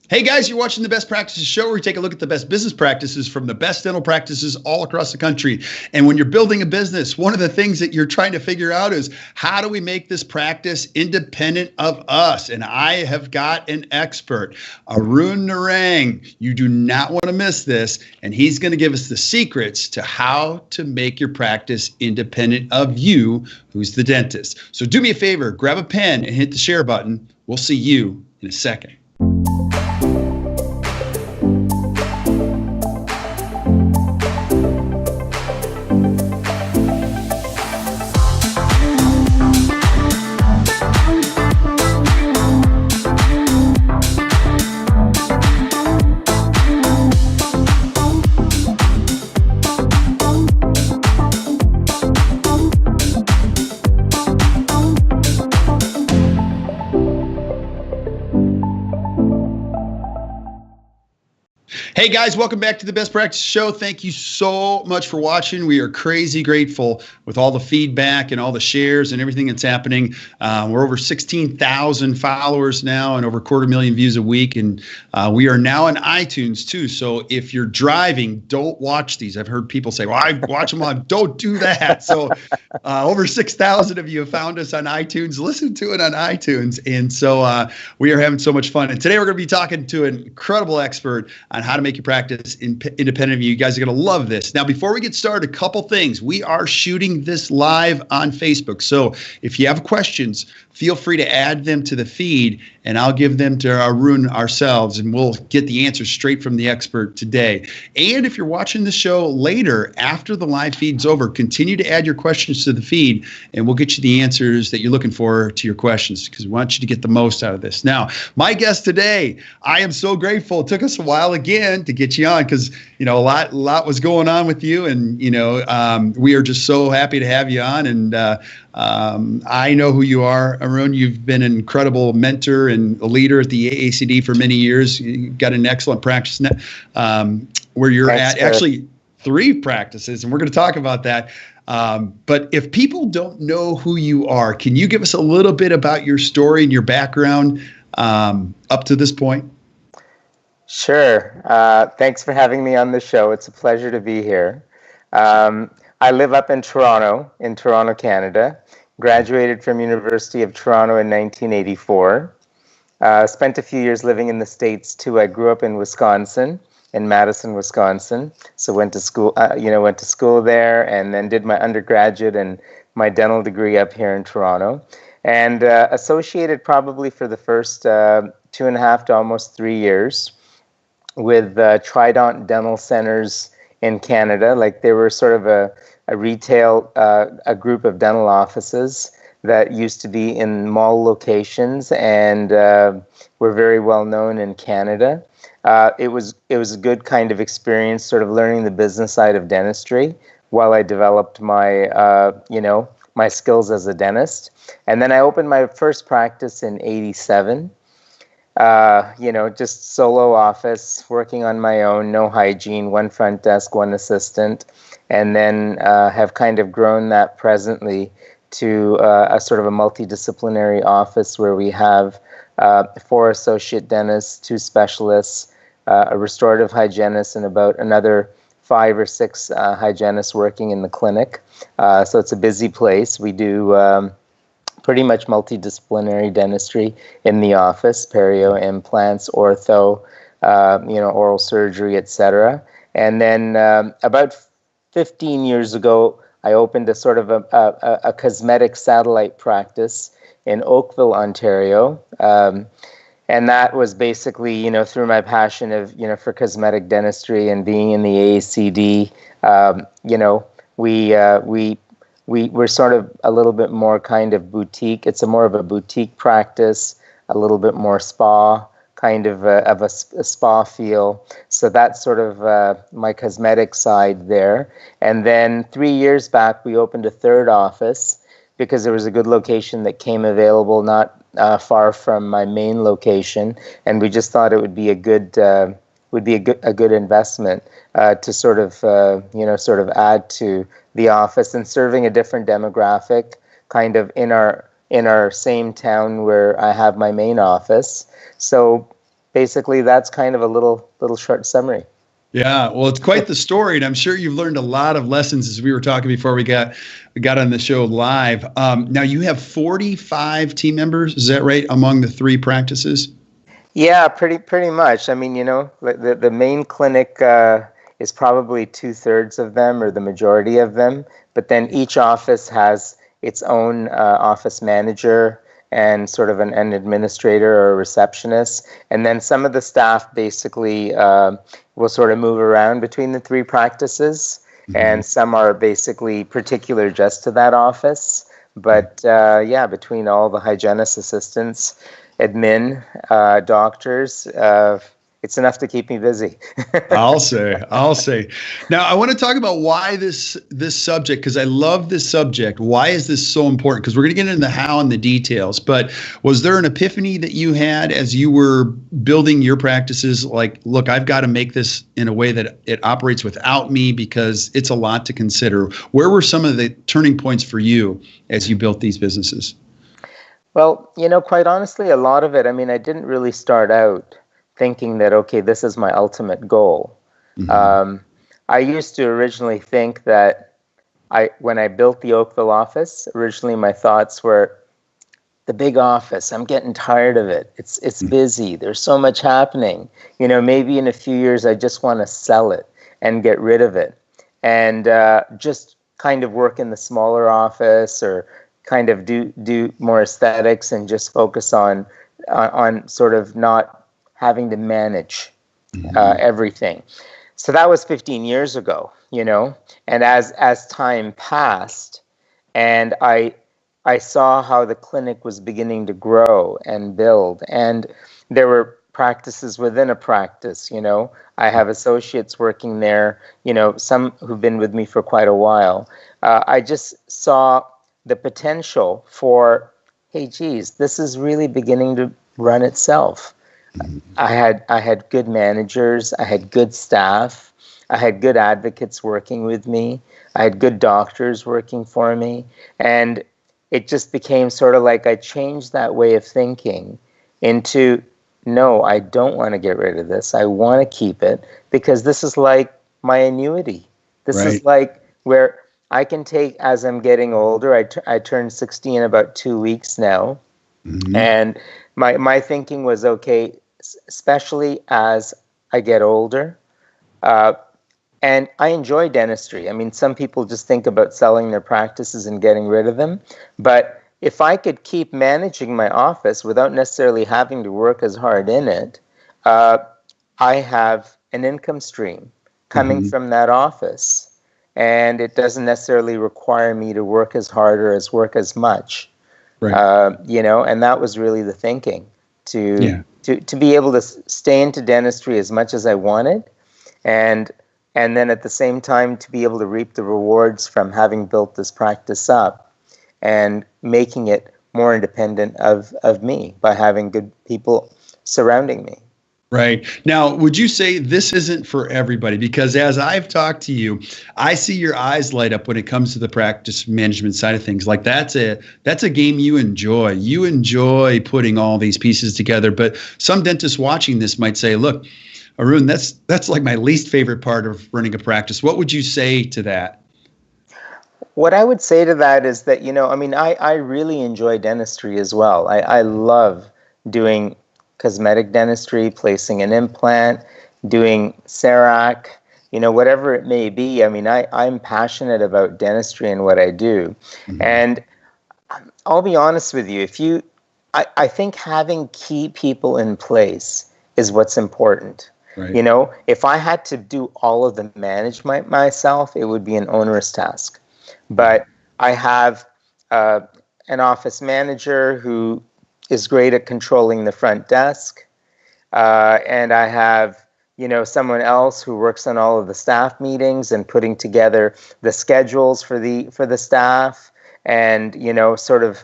Hey guys, you're watching the Best Practices Show, where we take a look at the best business practices from the best dental practices all across the country. And when you're building a business, one of the things that you're trying to figure out is, how do we make this practice independent of us? And I have got an expert, Arun Narang. You do not want to miss this. And he's going to give us the secrets to how to make your practice independent of you, who's the dentist. So do me a favor, grab a pen and hit the share button. We'll see you in a second. Hey guys, welcome back to the Best Practice Show. Thank you so much for watching. We are crazy grateful with all the feedback and all the shares and everything that's happening. We're over 16,000 followers now and over 250,000 views a week. And we are now on iTunes too. So if you're driving, don't watch these. I've heard people say, well, I watch them on. Don't do that. So over 6,000 of you have found us on iTunes. Listen to it on iTunes. And so we are having so much fun. And today we're going to be talking to an incredible expert on how to make your practice independent of you. You guys are going to love this. Now, before we get started, a couple things. We are shooting this live on Facebook. So if you have questions, feel free to add them to the feed, and I'll give them to Arun ourselves, and we'll get the answers straight from the expert today. And if you're watching the show later, after the live feed's over, continue to add your questions to the feed, and we'll get you the answers that you're looking for to your questions, because we want you to get the most out of this. Now, my guest today, I am so grateful. It took us a while again to get you on, because a lot was going on with you, and we are just so happy to have you on. And I know who you are, Arun. You've been an incredible mentor and a leader at the AACD for many years. You've got an excellent practice where you're at actually 3 practices, and we're going to talk about that. But if people don't know who you are, can you give us a little bit about your story and your background up to this point? Sure. Thanks for having me on the show. It's a pleasure to be here. I live up in Toronto, Canada. Graduated from University of Toronto in 1984. Spent a few years living in the States too. I grew up in Wisconsin, in Madison, Wisconsin. So went to school there, and then did my undergraduate and my dental degree up here in Toronto. And associated probably for the first 2.5 to almost 3 years with Trident Dental Centers in Canada. Like, they were sort of a retail, a group of dental offices that used to be in mall locations, and were very well known in Canada. It was a good kind of experience, sort of learning the business side of dentistry while I developed my my skills as a dentist. And then I opened my first practice in '87. Just solo office, working on my own, no hygiene, 1 front desk, 1 assistant, and then have kind of grown that presently to a sort of a multidisciplinary office where we have 4 associate dentists, 2 specialists, a restorative hygienist, and about another 5 or 6 hygienists working in the clinic. So it's a busy place. We do pretty much multidisciplinary dentistry in the office: perio, implants, ortho, oral surgery, etc. And then about 15 years ago, I opened a sort of a cosmetic satellite practice in Oakville, Ontario. And that was basically, through my passion of, for cosmetic dentistry and being in the AACD, we're sort of a little bit more kind of boutique. It's more of a boutique practice, a little bit more spa, kind of a spa feel. So that's sort of my cosmetic side there. And then 3 years back, we opened a 3rd office because there was a good location that came available not far from my main location, and we just thought it would be a good investment to sort of add to the office and serving a different demographic, kind of in our same town where I have my main office. So basically that's kind of a little short summary. Yeah, well, it's quite the story, and I'm sure you've learned a lot of lessons as we were talking before we got on the show live. Now you have 45 team members, is that right, among the 3 practices? Yeah, pretty much. I mean, the main clinic is probably 2/3 of them, or the majority of them. But then each office has its own office manager and sort of an administrator or a receptionist. And then some of the staff basically will sort of move around between the 3 practices. Mm-hmm. And some are basically particular just to that office. But yeah, between all the hygienist assistants, admin, doctors, it's enough to keep me busy. I'll say. Now, I want to talk about why this subject, because I love this subject. Why is this so important? Because we're going to get into the how and the details. But was there an epiphany that you had as you were building your practices? Like, look, I've got to make this in a way that it operates without me, because it's a lot to consider. Where were some of the turning points for you as you built these businesses? Well, quite honestly, a lot of it, I mean, I didn't really start out thinking that, okay, this is my ultimate goal. Mm-hmm. I used to originally think that when I built the Oakville office, originally my thoughts were, the big office, I'm getting tired of it. It's mm-hmm. busy. There's so much happening. Maybe in a few years, I just want to sell it and get rid of it, and just kind of work in the smaller office, or kind of do more aesthetics and just focus on sort of not having to manage everything. So that was 15 years ago, and as time passed, and I saw how the clinic was beginning to grow and build, and there were practices within a practice. I have associates working there, some who've been with me for quite a while. I just saw the potential for, hey, geez, this is really beginning to run itself. I had good managers, I had good staff, I had good advocates working with me, I had good doctors working for me, and it just became sort of like I changed that way of thinking into, no, I don't want to get rid of this. I want to keep it, because this is like my annuity. This is like where I can take, as I'm getting older, I turned 60 in about 2 weeks now, mm-hmm. and my thinking was, okay, especially as I get older, and I enjoy dentistry. I mean, some people just think about selling their practices and getting rid of them, but if I could keep managing my office without necessarily having to work as hard in it, I have an income stream coming mm-hmm. from that office, and it doesn't necessarily require me to work as hard or work as much. Right. And that was really the thinking, to be able to stay into dentistry as much as I wanted, and then at the same time to be able to reap the rewards from having built this practice up and making it more independent of me by having good people surrounding me. Right. Now, would you say this isn't for everybody? Because as I've talked to you, I see your eyes light up when it comes to the practice management side of things. Like that's a game you enjoy. You enjoy putting all these pieces together. But some dentists watching this might say, look, Arun, that's like my least favorite part of running a practice. What would you say to that? What I would say to that is that, I really enjoy dentistry as well. I love doing cosmetic dentistry, placing an implant, doing CERAC, whatever it may be. I mean, I'm passionate about dentistry and what I do. Mm-hmm. And I'll be honest with you, I think having key people in place is what's important. Right. If I had to do all of the management myself, it would be an onerous task. But I have an office manager who is great at controlling the front desk. And I have, someone else who works on all of the staff meetings and putting together the schedules for the staff, and, sort of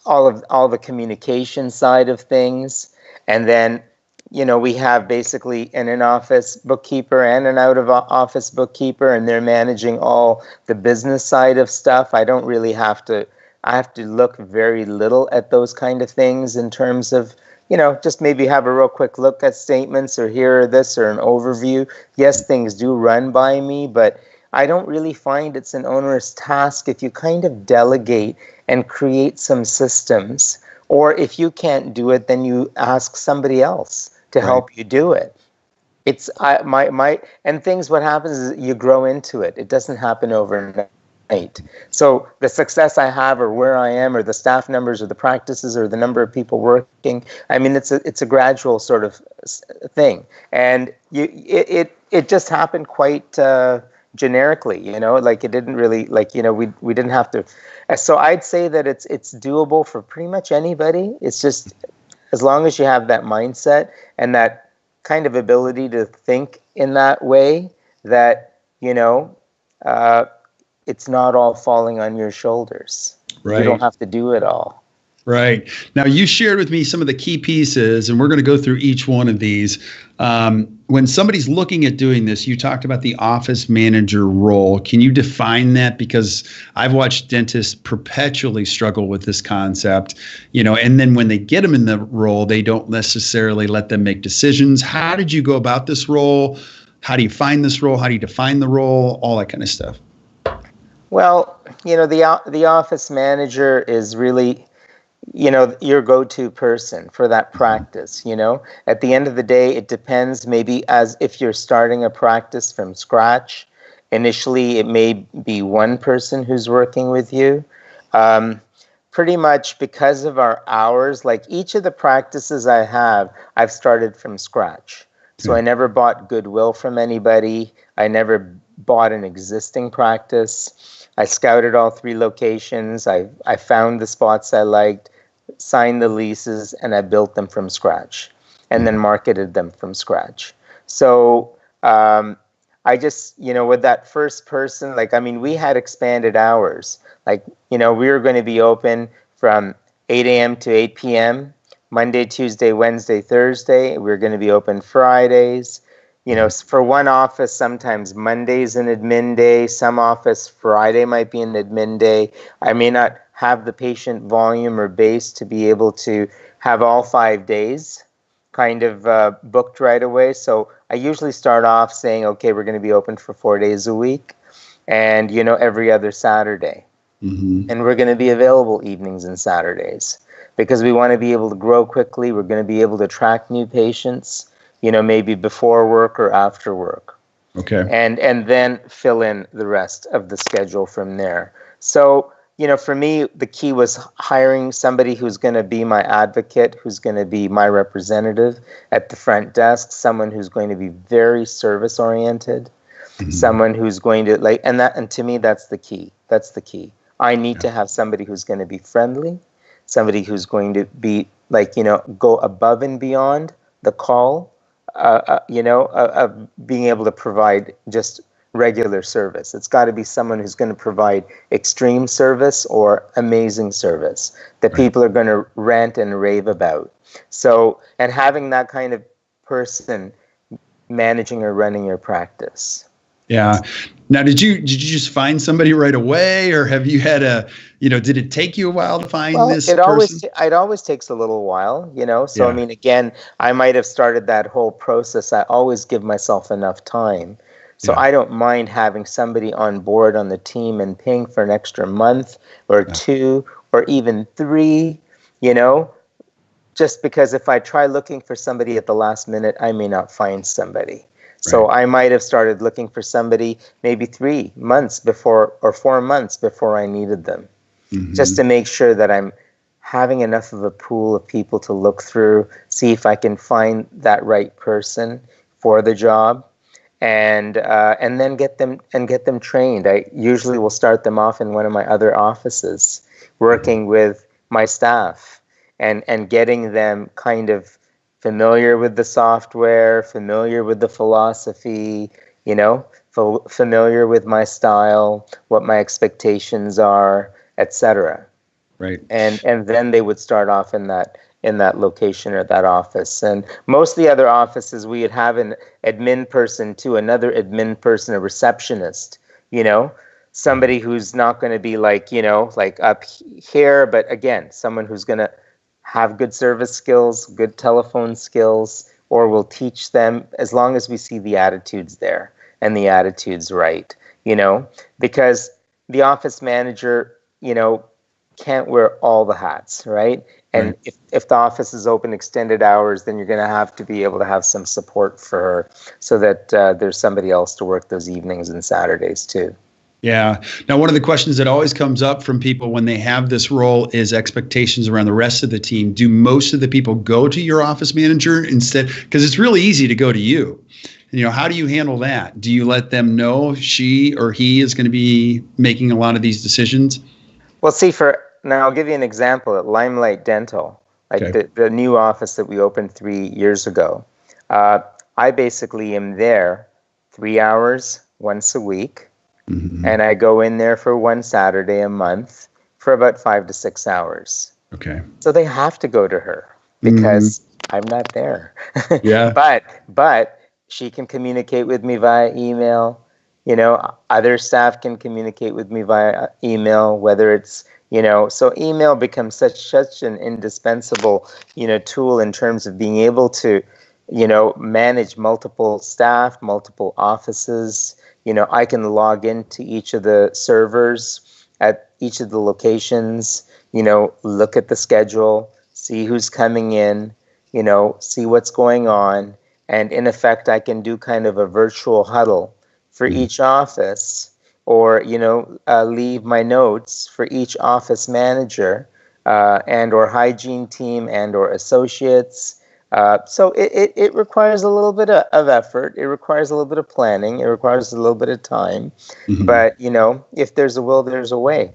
all the communication side of things. And then, we have basically an in-office bookkeeper and an out-of-office bookkeeper, and they're managing all the business side of stuff. I have to look very little at those kind of things in terms of just maybe have a real quick look at statements or hear this or an overview. Yes, things do run by me, but I don't really find it's an onerous task if you kind of delegate and create some systems. Or if you can't do it, then you ask somebody else to help you do it. It's and things. What happens is you grow into it. It doesn't happen overnight. So the success I have, or where I am, or the staff numbers, or the practices, or the number of people working. I mean, it's a gradual sort of thing, and it just happened quite generically. Like it didn't really we didn't have to. So I'd say that it's doable for pretty much anybody. It's just as long as you have that mindset and that kind of ability to think in that way, that it's not all falling on your shoulders. Right. You don't have to do it all. Right. Now, you shared with me some of the key pieces, and we're going to go through each one of these. When somebody's looking at doing this, you talked about the office manager role. Can you define that? Because I've watched dentists perpetually struggle with this concept, and then when they get them in the role, they don't necessarily let them make decisions. How did you go about this role? How do you find this role? How do you define the role? All that kind of stuff. Well, the office manager is really, your go-to person for that practice. At the end of the day, it depends. Maybe as if you're starting a practice from scratch, initially it may be one person who's working with you. Pretty much because of our hours, like each of the practices I've started from scratch. So I never bought goodwill from anybody. I never bought an existing practice. I scouted all 3 locations. I found the spots I liked, signed the leases, and I built them from scratch, and then marketed them from scratch. So I just, with that first person, we had expanded hours. We were going to be open from 8 a.m. to 8 p.m., Monday, Tuesday, Wednesday, Thursday. We were going to be open Fridays. For one office, sometimes Monday's an admin day. Some office, Friday might be an admin day. I may not have the patient volume or base to be able to have all 5 days kind of booked right away. So I usually start off saying, okay, we're going to be open for 4 days a week and, every other Saturday. Mm-hmm. And we're going to be available evenings and Saturdays because we want to be able to grow quickly. We're going to be able to attract new patients, maybe before work or after work. Okay. And then fill in the rest of the schedule from there. So, for me, the key was hiring somebody who's going to be my advocate, who's going to be my representative at the front desk, someone who's going to be very service oriented, someone who's going to and to me, that's the key. That's the key. I need to have somebody who's going to be friendly, somebody who's going to be go above and beyond the call, of being able to provide just regular service. It's got to be someone who's going to provide extreme service or amazing service that people are going to rant and rave about. So, and having that kind of person managing or running your practice. Yeah. Now, did you just find somebody right away, or have you had did it take you a while to find this person? It always takes a little while, So, yeah. I mean, again, I might have started that whole process. I always give myself enough time. So I don't mind having somebody on board on the team and paying for an extra month or 2 or even 3, just because if I try looking for somebody at the last minute, I may not find somebody. So I might have started looking for somebody maybe 3 months before or 4 months before I needed them, just to make sure that I'm having enough of a pool of people to look through, see if I can find that right person for the job, and then get them trained. I usually will start them off in one of my other offices, working with my staff and getting them kind of familiar with the software, familiar with the philosophy, familiar with my style, what my expectations are, etc. Right. And then they would start off in that location or that office. And most of the other offices, we would have an admin person to another admin person, a receptionist, somebody who's not going to be like up here, but again, someone who's going to have good service skills, good telephone skills, or we'll teach them as long as we see the attitudes there and the attitudes right, because the office manager, can't wear all the hats, right? And Right. if the office is open extended hours, then you're going to have to be able to have some support for her so that there's somebody else to work those evenings and Saturdays too. Yeah. Now, one of the questions that always comes up from people when they have this role is expectations around the rest of the team. Do most of the people go to your office manager instead? Because it's really easy to go to you. How do you handle that? Do you let them know she or he is going to be making a lot of these decisions? Well, see, now I'll give you an example at Limelight Dental, like Okay. the new office that we opened 3 years ago. I basically am there 3 hours once a week, and I go in there for one Saturday a month for about 5 to 6 hours. Okay. So they have to go to her because I'm not there. Yeah. But she can communicate with me via email. Other staff can communicate with me via email, whether it's, so email becomes such an indispensable, tool in terms of being able to, manage multiple staff, multiple offices. I can log into each of the servers at each of the locations, look at the schedule, see who's coming in, see what's going on. And in effect, I can do kind of a virtual huddle for each office, or leave my notes for each office manager and or hygiene team and or associates. So it requires a little bit of effort. It requires a little bit of planning. It requires a little bit of time. But if there's a will, there's a way.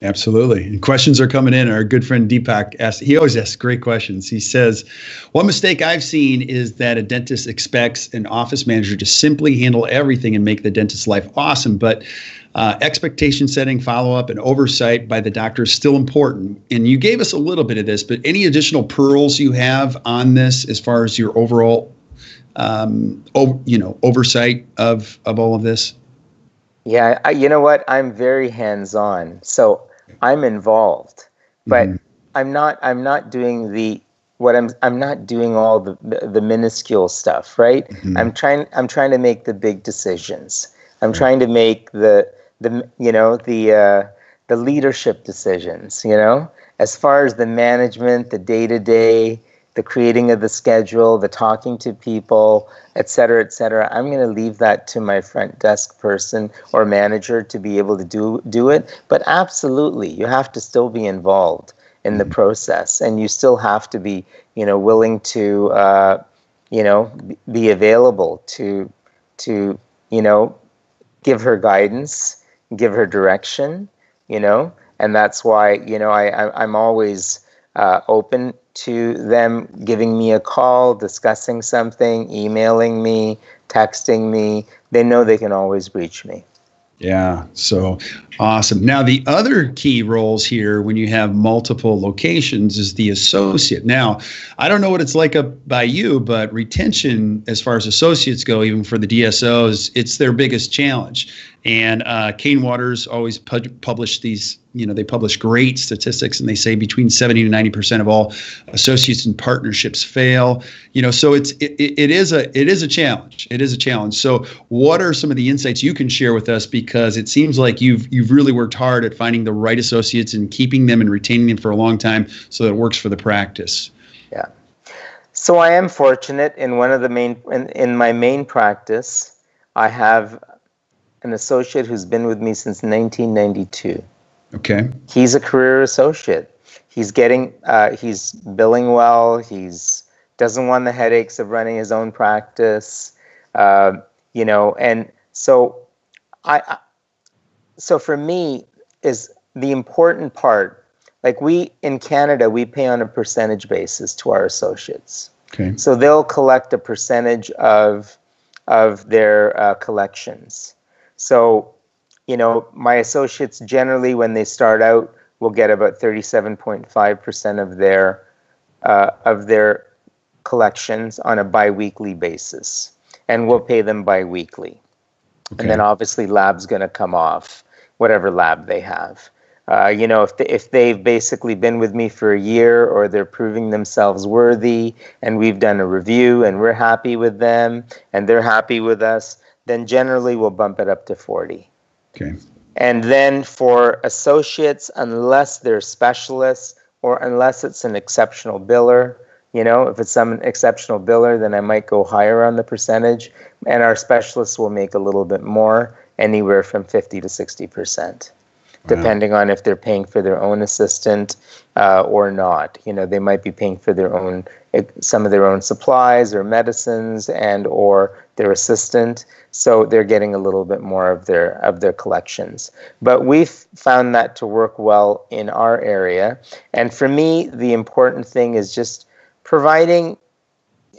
Absolutely. And questions are coming in. Our good friend Deepak he always asks great questions. He says, one mistake I've seen is that a dentist expects an office manager to simply handle everything and make the dentist's life awesome. But expectation setting, follow-up, and oversight by the doctor is still important. And you gave us a little bit of this, but any additional pearls you have on this as far as your overall, oversight of all of this? Yeah, you know what? I'm very hands-on. So I'm involved, but I'm not doing I'm not doing all the minuscule stuff, right? I'm trying to make the big decisions. I'm trying to make the leadership decisions, as far as the management, the day-to-day, the creating of the schedule, the talking to people, et cetera, et cetera. I'm going to leave that to my front desk person or manager to be able to do it. But absolutely, you have to still be involved in the process, and you still have to be, willing to, be available to, give her guidance, give her direction, and that's why, I'm always open to them giving me a call, discussing something, emailing me, texting me. They know they can always reach me. Yeah, so awesome. Now, the other key roles here when you have multiple locations is the associate. Now, I don't know what it's like up by you, but retention, as far as associates go, even for the DSOs, it's their biggest challenge. And Kane Waters always publish these, they publish great statistics, and they say between 70 to 90% of all associates and partnerships fail. So it is a challenge. It is a challenge. So what are some of the insights you can share with us? Because it seems like you've really worked hard at finding the right associates and keeping them and retaining them for a long time so that it works for the practice. Yeah. So I am fortunate in in my main practice, I have an associate who's been with me since 1992. Okay. He's a career associate. He's billing well. Doesn't want the headaches of running his own practice, and so so for me is the important part. Like in Canada, we pay on a percentage basis to our associates. Okay. So they'll collect a percentage of their collections. So, my associates generally, when they start out, will get about 37.5% of their collections on a biweekly basis, and we'll pay them biweekly. Okay. And then obviously lab's going to come off, whatever lab they have. If they've basically been with me for a year, or they're proving themselves worthy, and we've done a review and we're happy with them and they're happy with us, then generally we'll bump it up to 40. Okay. And then for associates, unless they're specialists or unless it's an exceptional biller, if it's some exceptional biller, then I might go higher on the percentage, and our specialists will make a little bit more, anywhere from 50 to 60%. Depending on if they're paying for their own assistant or not. They might be paying for some of their own supplies or medicines or their assistant, so they're getting a little bit more of their collections. But we've found that to work well in our area. And for me, the important thing is just providing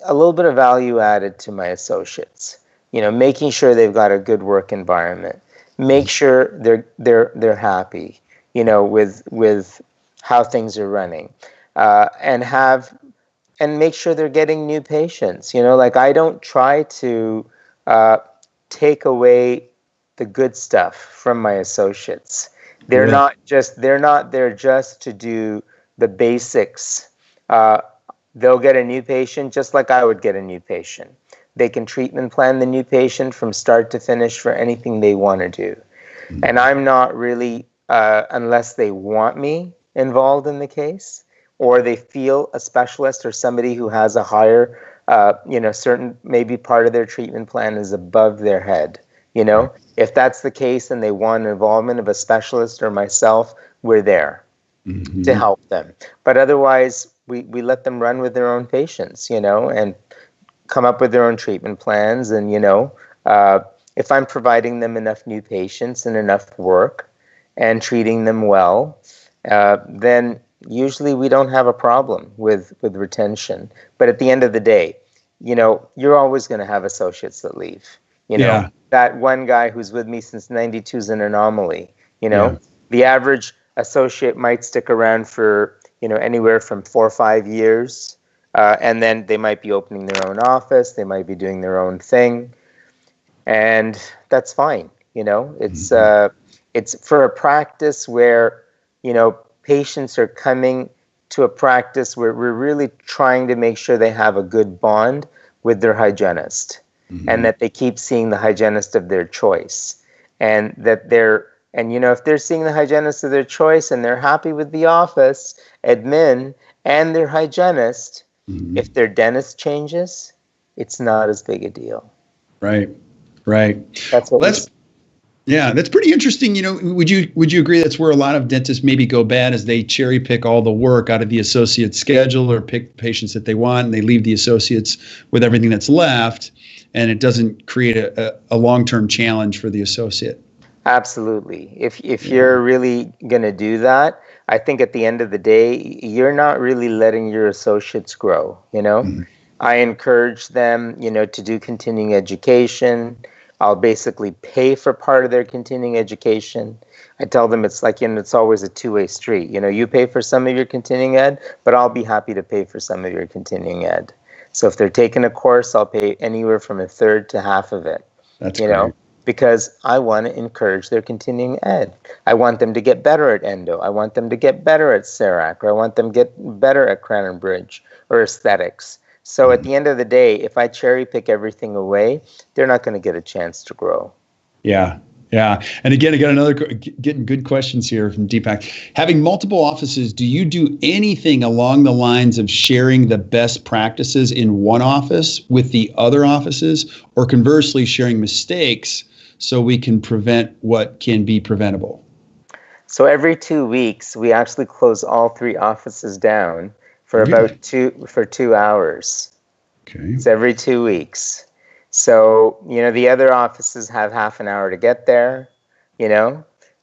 a little bit of value added to my associates. Making sure they've got a good work environment. Make sure they're happy, with how things are running, and make sure they're getting new patients. I don't try to take away the good stuff from my associates. They're not there just to do the basics. They'll get a new patient just like I would get a new patient. They can treatment plan the new patient from start to finish for anything they want to do. And I'm not really, unless they want me involved in the case, or they feel a specialist or somebody who has a higher, certain, maybe part of their treatment plan is above their head. If that's the case and they want involvement of a specialist or myself, we're there to help them. But otherwise, we let them run with their own patients, and come up with their own treatment plans. And, if I'm providing them enough new patients and enough work and treating them well, then usually we don't have a problem with retention. But at the end of the day, you're always going to have associates that leave. That one guy who's with me since 92 is an anomaly. The average associate might stick around for, anywhere from 4 or 5 years. And then they might be opening their own office. They might be doing their own thing. And that's fine. It's for a practice where, patients are coming to a practice where we're really trying to make sure they have a good bond with their hygienist, and that they keep seeing the hygienist of their choice, and that if they're seeing the hygienist of their choice and they're happy with the office, admin, and their hygienist, if their dentist changes, it's not as big a deal. Right. That's what that's pretty interesting. Would you agree that's where a lot of dentists maybe go bad, is they cherry pick all the work out of the associate schedule, or pick patients that they want, and they leave the associates with everything that's left, and it doesn't create a long-term challenge for the associate? Absolutely. If you're really going to do that, I think at the end of the day, you're not really letting your associates grow. I encourage them, to do continuing education. I'll basically pay for part of their continuing education. I tell them it's like, it's always a two-way street. You pay for some of your continuing ed, but I'll be happy to pay for some of your continuing ed. So if they're taking a course, I'll pay anywhere from a third to half of it. That's great. Because I want to encourage their continuing ed. I want them to get better at endo. I want them to get better at CERAC, or I want them to get better at Crown and Bridge or aesthetics. So at the end of the day, if I cherry pick everything away, they're not going to get a chance to grow. Yeah. And again, I got getting good questions here from Deepak. Having multiple offices, do you do anything along the lines of sharing the best practices in one office with the other offices, or conversely sharing mistakes so we can prevent what can be preventable? So every 2 weeks, we actually close all 3 offices down for about 2 hours. Okay. It's every 2 weeks. So, the other offices have half an hour to get there,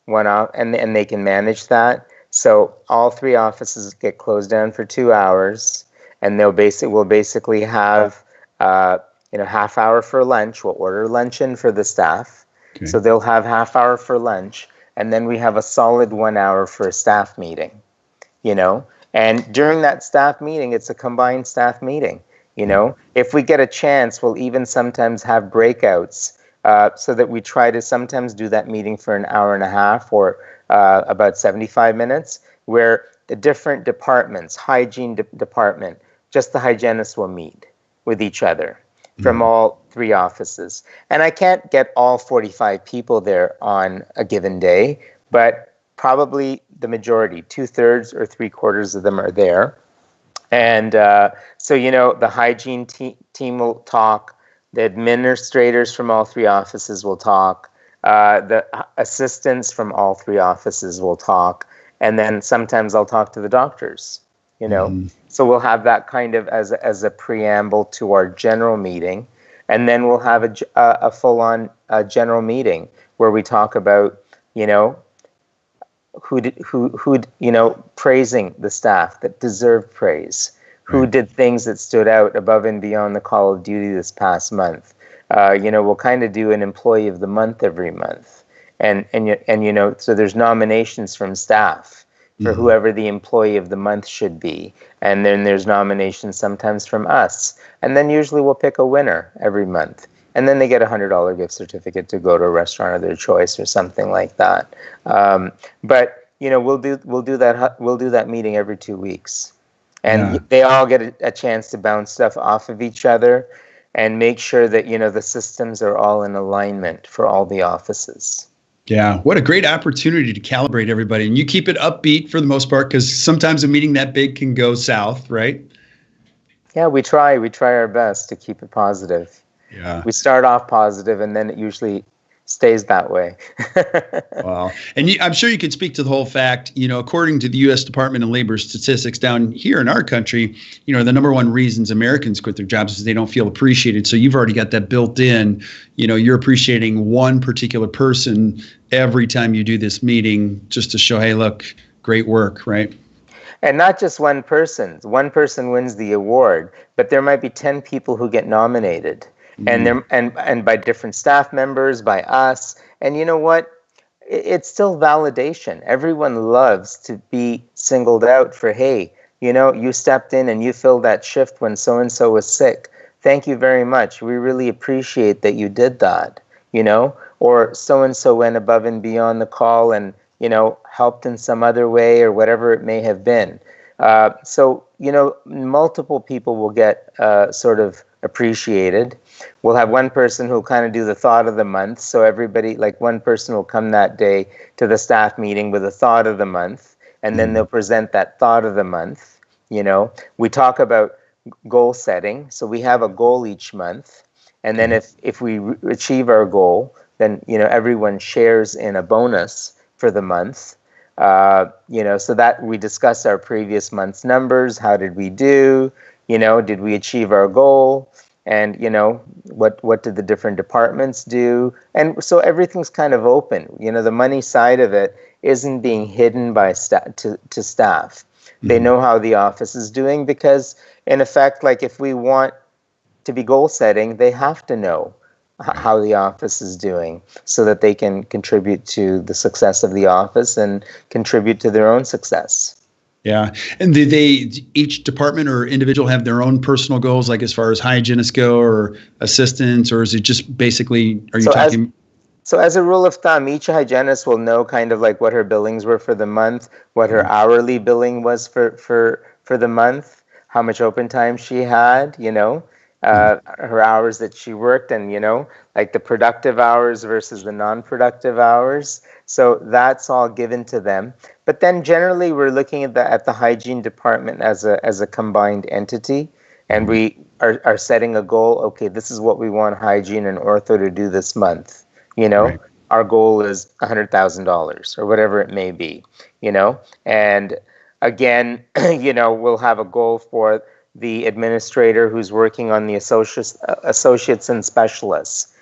one off, and they can manage that. So all 3 offices get closed down for 2 hours, and we'll basically have, half hour for lunch. We'll order lunch in for the staff. Okay. So they'll have half hour for lunch, and then we have a solid 1 hour for a staff meeting, and during that staff meeting, it's a combined staff meeting. If we get a chance, we'll even sometimes have breakouts so that we try to sometimes do that meeting for an hour and a half or about 75 minutes, where the different departments, hygiene department, just the hygienists will meet with each other from all 3 offices. And I can't get all 45 people there on a given day, but probably the majority, 2/3 or 3/4 of them are there. And so, the hygiene team will talk, the administrators from all 3 offices will talk, the assistants from all 3 offices will talk, and then sometimes I'll talk to the doctors, So we'll have that kind of as a preamble to our general meeting, and then we'll have a full-on general meeting where we talk about, who praising the staff that deserve praise, who did things that stood out above and beyond the call of duty this past month. We'll kind of do an employee of the month every month, and so there's nominations from staff for whoever the employee of the month should be, and then there's nominations sometimes from us, and then usually we'll pick a winner every month. And then they get a $100 gift certificate to go to a restaurant of their choice or something like that. But we'll do that meeting every 2 weeks, and they all get a chance to bounce stuff off of each other, and make sure that the systems are all in alignment for all the offices. Yeah, what a great opportunity to calibrate everybody, and you keep it upbeat for the most part, because sometimes a meeting that big can go south, right? Yeah, we try our best to keep it positive. Yeah. We start off positive, and then it usually stays that way. Wow. And I'm sure you could speak to the whole fact, according to the U.S. Department of Labor statistics down here in our country, the number one reasons Americans quit their jobs is they don't feel appreciated. So you've already got that built in. You're appreciating one particular person every time you do this meeting, just to show, hey, look, great work, right? And not just one person. One person wins the award, but there might be 10 people who get nominated. And by different staff members, by us. And you know what? It's still validation. Everyone loves to be singled out for, hey, you stepped in and you filled that shift when so-and-so was sick. Thank you very much. We really appreciate that you did that, or so-and-so went above and beyond the call and, helped in some other way or whatever it may have been. So, multiple people will get sort of appreciated. We'll have one person who'll kind of do the thought of the month. So everybody, like one person will come that day to the staff meeting with a thought of the month, and then they'll present that thought of the month. We talk about goal setting. So we have a goal each month. And then if we achieve our goal, then, everyone shares in a bonus for the month. So that we discuss our previous month's numbers. How did we do? Did we achieve our goal? And, what did the different departments do? And so everything's kind of open. The money side of it isn't being hidden by to staff. They know how the office is doing, because, in effect, like if we want to be goal setting, they have to know how the office is doing so that they can contribute to the success of the office and contribute to their own success. Yeah. And do each department or individual have their own personal goals, like as far as hygienists go or assistants, or is it just basically, So as a rule of thumb, each hygienist will know kind of like what her billings were for the month, what her hourly billing was for the month, how much open time she had, her hours that she worked, and, like the productive hours versus the non-productive hours. So that's all given to them. But then generally we're looking at the hygiene department as a combined entity, and we are setting a goal. Okay, this is what we want hygiene and ortho to do this month. Right. Our goal is $100,000 or whatever it may be, and again, we'll have a goal for the administrator who's working on the associates and specialists,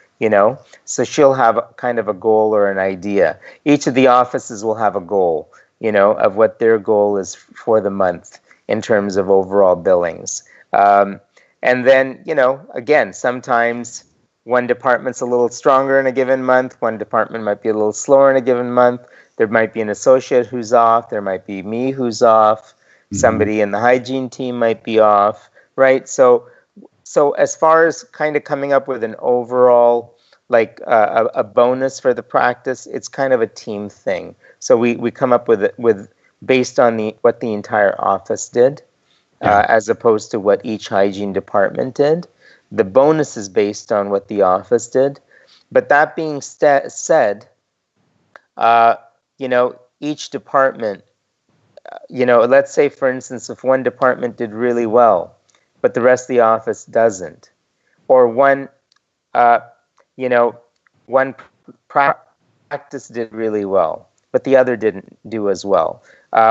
so she'll have kind of a goal or an idea. Each of the offices will have a goal, of what their goal is for the month in terms of overall billings. And then, again, sometimes one department's a little stronger in a given month. One department might be a little slower in a given month. There might be an associate who's off. There might be me who's off. Somebody in the hygiene team might be off, right? So as far as kind of coming up with an overall like a bonus for the practice. It's kind of a team thing. So we come up with based on what the entire office did, as opposed to what each hygiene department did. The bonus is based on what the office did. But that being said, each department, let's say, for instance, if one department did really well, but the rest of the office doesn't, or one practice did really well, but the other didn't do as well,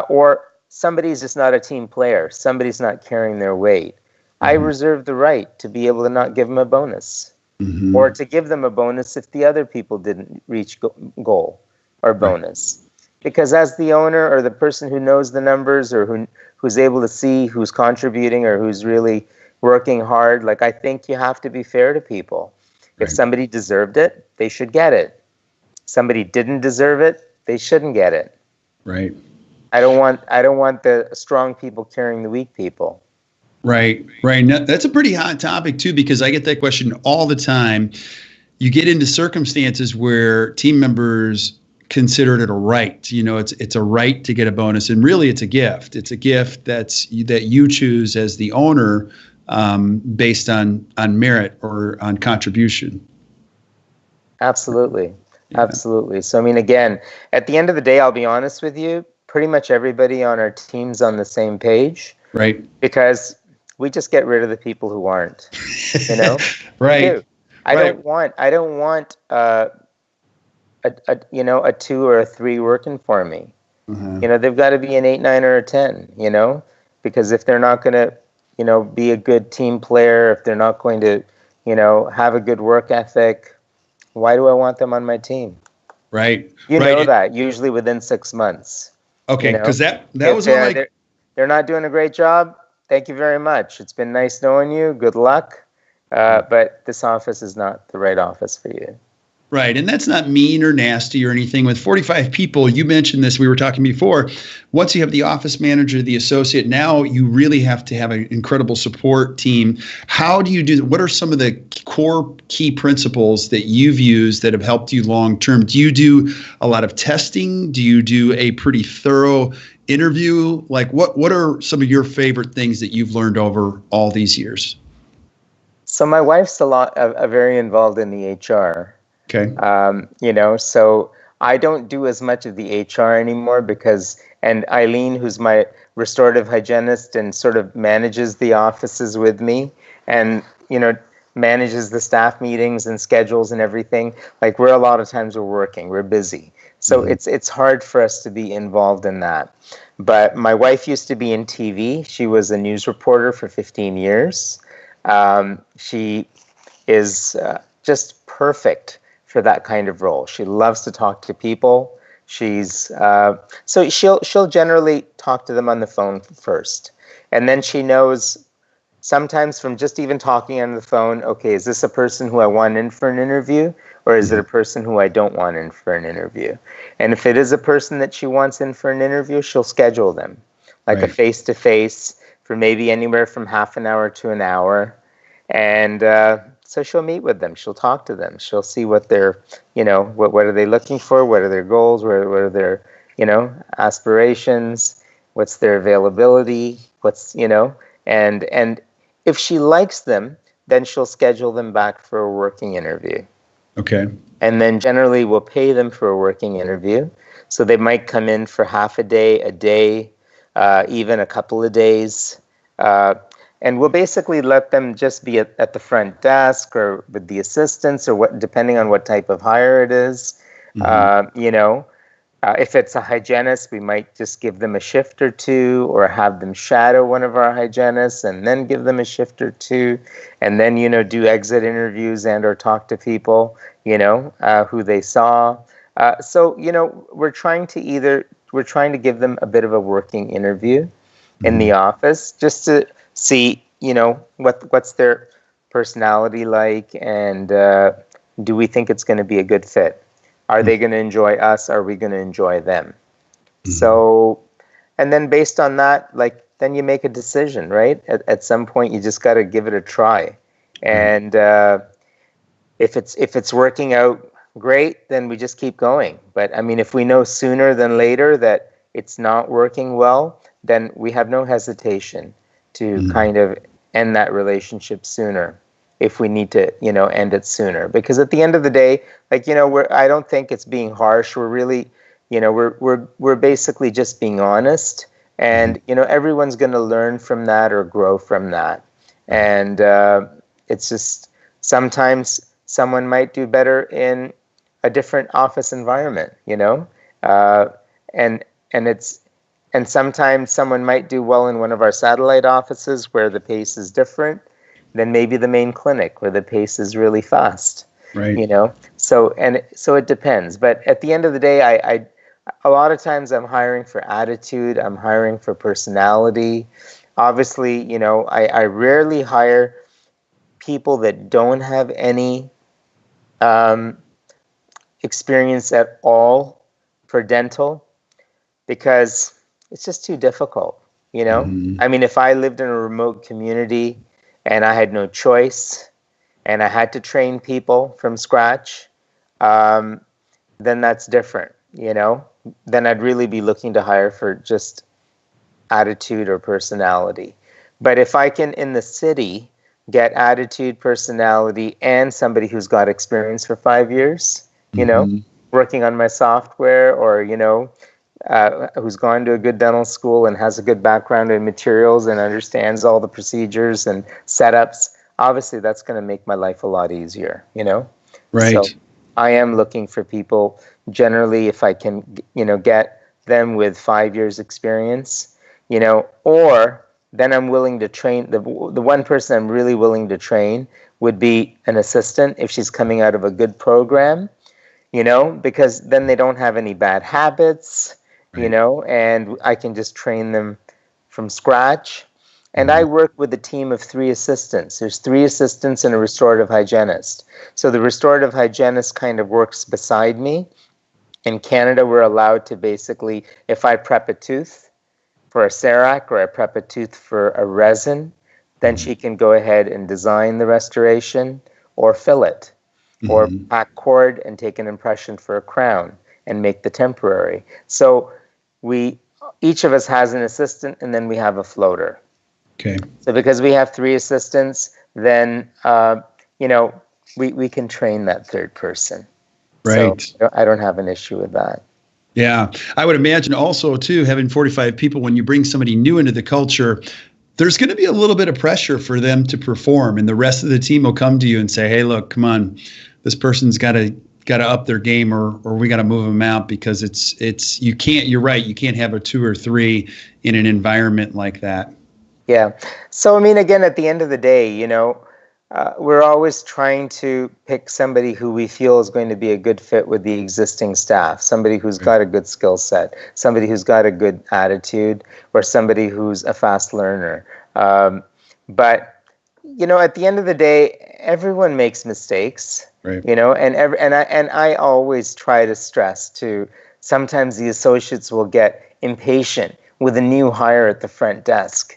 or somebody's just not a team player, somebody's not carrying their weight, I reserve the right to be able to not give them a bonus, or to give them a bonus if the other people didn't reach goal or bonus. Because as the owner or the person who knows the numbers, or who's able to see who's contributing or who's really working hard, like, I think you have to be fair to people. If somebody deserved it, they should get it. Somebody didn't deserve it, they shouldn't get it. Right. I don't want the strong people carrying the weak people. Right. Now, that's a pretty hot topic too, because I get that question all the time. You get into circumstances where team members consider it a right. It's a right to get a bonus, and really it's a gift. It's a gift that you choose as the owner, based on merit or on contribution. Absolutely. Absolutely. So, I mean, again, at the end of the day, I'll be honest with you, pretty much everybody on our team's on the same page. Right. Because we just get rid of the people who aren't, Right. I don't want a 2 or a 3 working for me. They've got to be an 8, 9, or a 10, because if they're not going to, be a good team player, if they're not going to, have a good work ethic, why do I want them on my team? Right. Know that usually within 6 months. Okay. Because that was all they're not doing a great job. Thank you very much. It's been nice knowing you. Good luck. But this office is not the right office for you. Right. And that's not mean or nasty or anything. With 45 people, you mentioned this, we were talking before, once you have the office manager, the associate, now you really have to have an incredible support team. How do you do that? What are some of the core key principles that you've used that have helped you long term? Do you do a lot of testing? Do you do a pretty thorough interview? Like, what are some of your favorite things that you've learned over all these years? So my wife's very involved in the HR. Okay. So I don't do as much of the HR anymore and Eileen, who's my restorative hygienist and sort of manages the offices with me and, manages the staff meetings and schedules and everything. Like, a lot of times we're working, we're busy. So it's hard for us to be involved in that. But my wife used to be in TV. She was a news reporter for 15 years. She is just perfect for that kind of role. She loves to talk to people. So she'll generally talk to them on the phone first. And then she knows sometimes from just even talking on the phone, okay, is this a person who I want in for an interview, or is it a person who I don't want in for an interview? And if it is a person that she wants in for an interview, she'll schedule them, like a face-to-face for maybe anywhere from half an hour to an hour. And so she'll meet with them. She'll talk to them. She'll see what they're, what are they looking for? What are their goals? What are their, aspirations? What's their availability? And if she likes them, then she'll schedule them back for a working interview. Okay. And then generally we'll pay them for a working interview. So they might come in for half a day, even a couple of days. And we'll basically let them just be at the front desk or with the assistants or depending on what type of hire it is. If it's a hygienist, we might just give them a shift or two or have them shadow one of our hygienists and then give them a shift or two and then, do exit interviews and or talk to people, who they saw. So we're trying to give them a bit of a working interview in the office just to see, what's their personality like and do we think it's going to be a good fit? Are they going to enjoy us? Are we going to enjoy them? So, and then based on that, then you make a decision, right? At some point, you just got to give it a try. And if it's working out great, then we just keep going. But I mean, if we know sooner than later that it's not working well, then we have no hesitation to kind of end that relationship sooner if we need to, end it sooner. Because at the end of the day, like, I don't think it's being harsh. We're really, we're basically just being honest, and everyone's going to learn from that or grow from that. And it's just sometimes someone might do better in a different office environment, and sometimes someone might do well in one of our satellite offices where the pace is different than maybe the main clinic where the pace is really fast. Right. So it depends. But at the end of the day, I a lot of times I'm hiring for attitude. I'm hiring for personality. Obviously, I rarely hire people that don't have any experience at all for dental, because it's just too difficult. I mean, if I lived in a remote community and I had no choice and I had to train people from scratch, then that's different. Then I'd really be looking to hire for just attitude or personality. But if I can, in the city, get attitude, personality, and somebody who's got experience for 5 years, working on my software, or, who's gone to a good dental school and has a good background in materials and understands all the procedures and setups, obviously that's going to make my life a lot easier, Right. So I am looking for people, generally, if I can, get them with 5 years experience, or then I'm willing to train. The one person I'm really willing to train would be an assistant if she's coming out of a good program, because then they don't have any bad habits, Right. And I can just train them from scratch. And I work with a team of 3 assistants. There's 3 assistants and a restorative hygienist. So the restorative hygienist kind of works beside me. In Canada, we're allowed to basically, if I prep a tooth for a CERAC or I prep a tooth for a resin, then she can go ahead and design the restoration or fill it, or pack cord and take an impression for a crown and make the temporary. So each of us has an assistant, and then we have a floater. Okay. So because we have 3 assistants, then we can train that third person. Right. So I don't have an issue with that. Yeah. I would imagine also, too, having 45 people, when you bring somebody new into the culture, there's going to be a little bit of pressure for them to perform, and the rest of the team will come to you and say, hey, look, come on, this person's got to up their game, or we got to move them out, because you're right, you can't have a 2 or 3 in an environment like that. Yeah. So, I mean, again, at the end of the day, we're always trying to pick somebody who we feel is going to be a good fit with the existing staff, somebody who's got a good skill set, somebody who's got a good attitude, or somebody who's a fast learner. But, at the end of the day, everyone makes mistakes, right. And I always try to stress too, sometimes the associates will get impatient with a new hire at the front desk.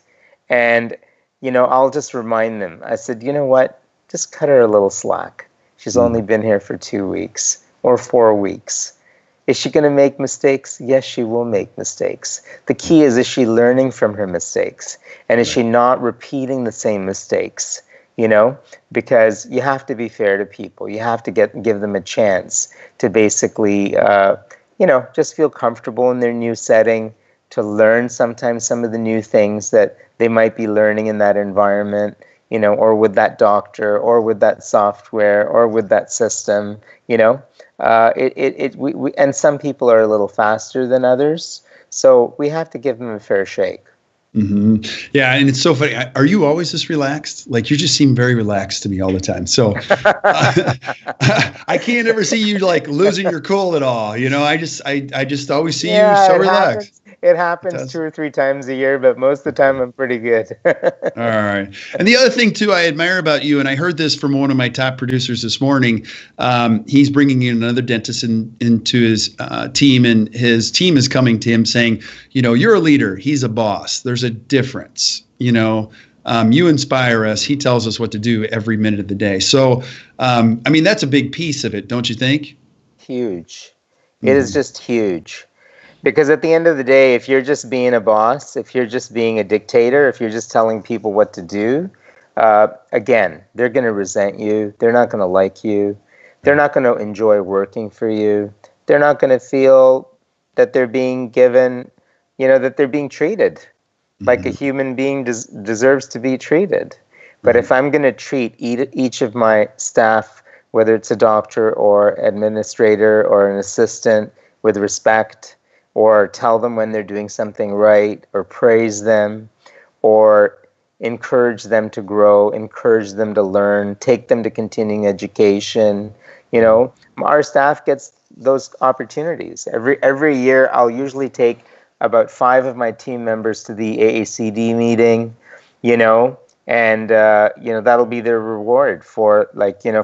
And, I'll just remind them. I said, you know what? Just cut her a little slack. She's only been here for 2 weeks or 4 weeks. Is she going to make mistakes? Yes, she will make mistakes. The key is she learning from her mistakes? And is she not repeating the same mistakes? Because you have to be fair to people. You have to give them a chance to basically, just feel comfortable in their new setting, to learn sometimes some of the new things that they might be learning in that environment, or with that doctor, or with that software, or with that system, and some people are a little faster than others, so we have to give them a fair shake. Yeah, and it's so funny. Are you always this relaxed? Like, you just seem very relaxed to me all the time. So I can't ever see you like losing your cool at all. I just always see you so relaxed. It happens 2 or 3 times a year, but most of the time I'm pretty good. All right. And the other thing, too, I admire about you, and I heard this from one of my top producers this morning, he's bringing in another dentist into his team, and his team is coming to him saying, you're a leader. He's a boss. There's a difference. You inspire us. He tells us what to do every minute of the day. So, I mean, that's a big piece of it, don't you think? Huge. It is just huge. Because at the end of the day, if you're just being a boss, if you're just being a dictator, if you're just telling people what to do, again, they're going to resent you. They're not going to like you. They're not going to enjoy working for you. They're not going to feel that they're being given, that they're being treated like a human being deserves to be treated. But if I'm going to treat each of my staff, whether it's a doctor or administrator or an assistant, with respect, or tell them when they're doing something right, or praise them, or encourage them to grow, encourage them to learn, take them to continuing education, our staff gets those opportunities. Every year, I'll usually take about 5 of my team members to the AACD meeting, and that'll be their reward for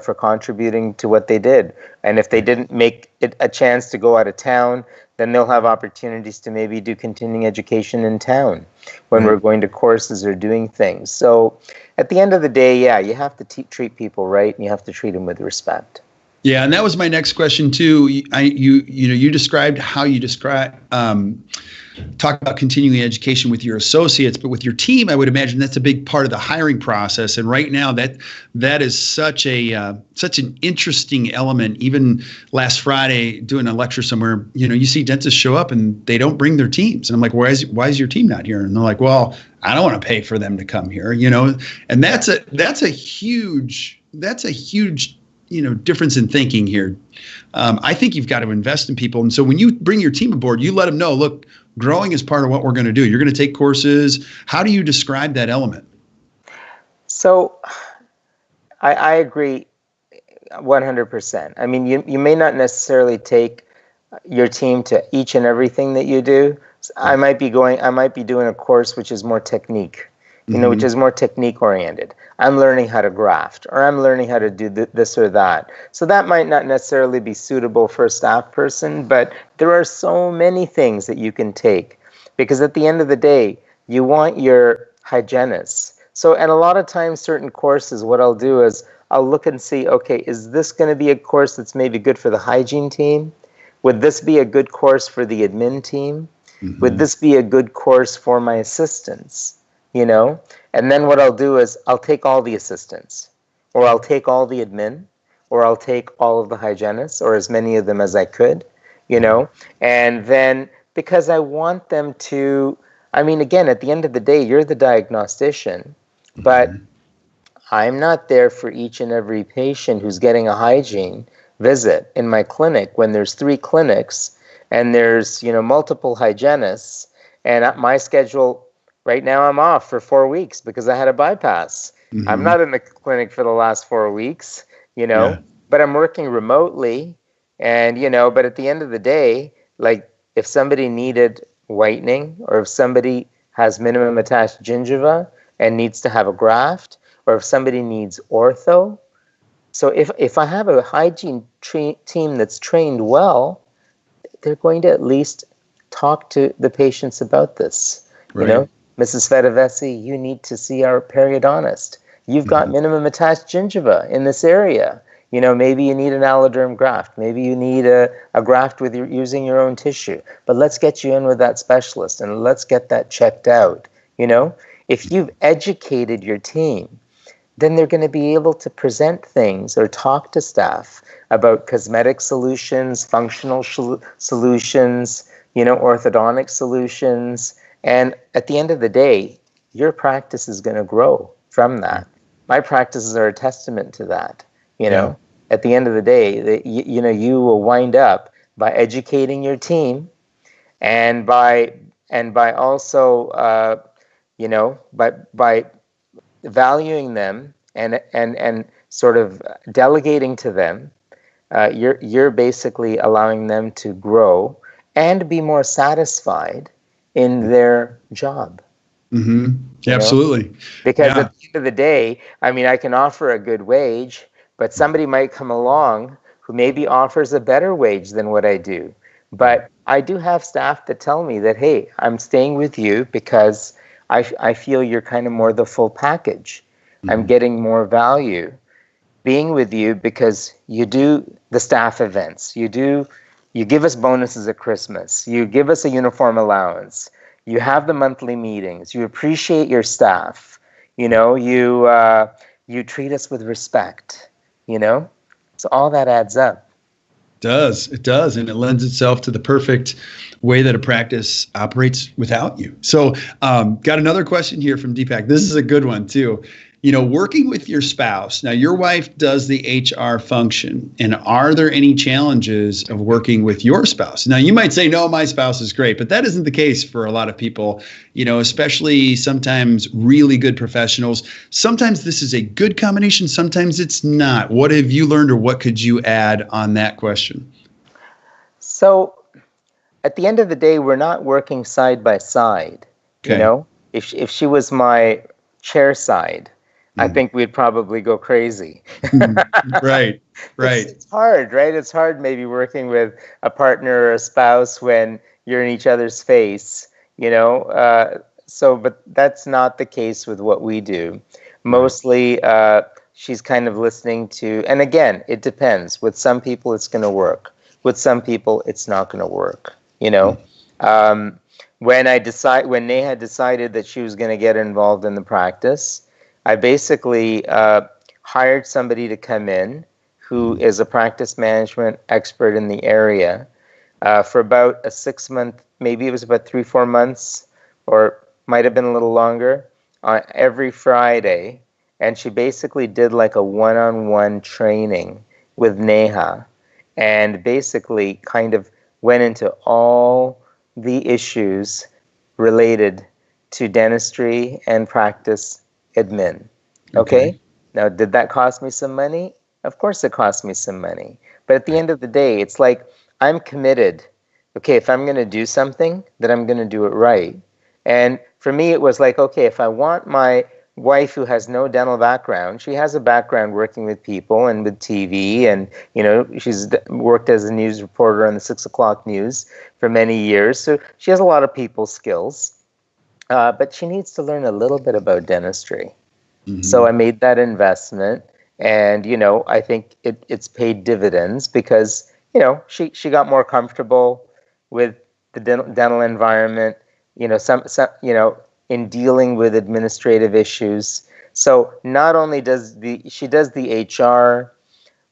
for contributing to what they did. And if they didn't make it a chance to go out of town, then they'll have opportunities to maybe do continuing education in town when we're going to courses or doing things. So at the end of the day, yeah, you have to treat people right, and you have to treat them with respect. Yeah, and that was my next question too. You described how you talk about continuing education with your associates, but with your team, I would imagine that's a big part of the hiring process. And right now, that is such an interesting element. Even last Friday, doing a lecture somewhere, you see dentists show up and they don't bring their teams, and I'm like, why is your team not here? And they're like, well, I don't want to pay for them to come here, And that's a huge difference in thinking here. I think you've got to invest in people. And so when you bring your team aboard, you let them know, look, growing is part of what we're going to do. You're going to take courses. How do you describe that element? So I agree 100%. I mean, you may not necessarily take your team to each and everything that you do. I might be doing a course which is more technique, which is more technique oriented. I'm learning how to graft, or I'm learning how to do this or that. So that might not necessarily be suitable for a staff person, but there are so many things that you can take, because at the end of the day, you want your hygienists. So, and a lot of times certain courses, what I'll do is I'll look and see, okay, is this going to be a course that's maybe good for the hygiene team? Would this be a good course for the admin team? Would this be a good course for my assistants? And then what I'll do is I'll take all the assistants, or I'll take all the admin, or I'll take all of the hygienists, or as many of them as I could, and then because I want them to, I mean, again, at the end of the day, you're the diagnostician, but I'm not there for each and every patient who's getting a hygiene visit in my clinic when there's 3 clinics and there's, multiple hygienists, and my schedule right now, I'm off for 4 weeks because I had a bypass. I'm not in the clinic for the last 4 weeks, but I'm working remotely. And, but at the end of the day, like if somebody needed whitening, or if somebody has minimum attached gingiva and needs to have a graft, or if somebody needs ortho. So if I have a hygiene team that's trained well, they're going to at least talk to the patients about this, Mrs. Fedavesi, you need to see our periodontist. You've got minimum attached gingiva in this area. Maybe you need an alloderm graft. Maybe you need a graft with using your own tissue. But let's get you in with that specialist and let's get that checked out. If you've educated your team, then they're going to be able to present things or talk to staff about cosmetic solutions, functional solutions, orthodontic solutions. And at the end of the day, your practice is going to grow from that. My practices are a testament to that. At the end of the day, you will wind up by educating your team, and by also by valuing them and sort of delegating to them. You're basically allowing them to grow and be more satisfied in their job. Absolutely. Because at the end of the day, I mean, I can offer a good wage, but somebody might come along who maybe offers a better wage than what I do. But I do have staff that tell me that, hey, I'm staying with you because I feel you're kind of more the full package. I'm getting more value being with you because you do the staff events. You give us bonuses at Christmas. You give us a uniform allowance. You have the monthly meetings. You appreciate your staff. You know, you treat us with respect, you know? So all that adds up. It does, and it lends itself to the perfect way that a practice operates without you. So, got another question here from Deepak. This is a good one too. You know, working with your spouse. Now, your wife does the HR function, and are there any challenges of working with your spouse? Now, you might say, no, my spouse is great, but that isn't the case for a lot of people, you know, especially sometimes really good professionals. Sometimes this is a good combination. Sometimes it's not. What have you learned, or what could you add on that question? So at the end of the day, we're not working side by side. Okay. You know, if she was my chair side, I think we'd probably go crazy. Right. It's hard, right? It's hard maybe working with a partner or a spouse when you're in each other's face, you know. But that's not the case with what we do. Mostly, she's kind of listening to, and again, it depends. With some people, it's going to work. With some people, it's not going to work, you know. When Neha decided that she was going to get involved in the practice, I basically hired somebody to come in who is a practice management expert in the area for about a 6 month, maybe it was about 3-4 months, or might have been a little longer, every Friday. And she basically did like a one-on-one training with Neha, and basically kind of went into all the issues related to dentistry and practice admin. Okay? Now, did that cost me some money? Of course it cost me some money. But at the end of the day, it's like I'm committed. Okay, if I'm going to do something, then I'm going to do it right. And for me, it was like, okay, if I want my wife who has no dental background, she has a background working with people and with TV, and, you know, she's worked as a news reporter on the 6 o'clock news for many years. So she has a lot of people skills. But she needs to learn a little bit about dentistry. So I made that investment, and, you know, I think it's paid dividends because, you know, she got more comfortable with the dental environment, you know, some you know, in dealing with administrative issues. So not only does she does the HR,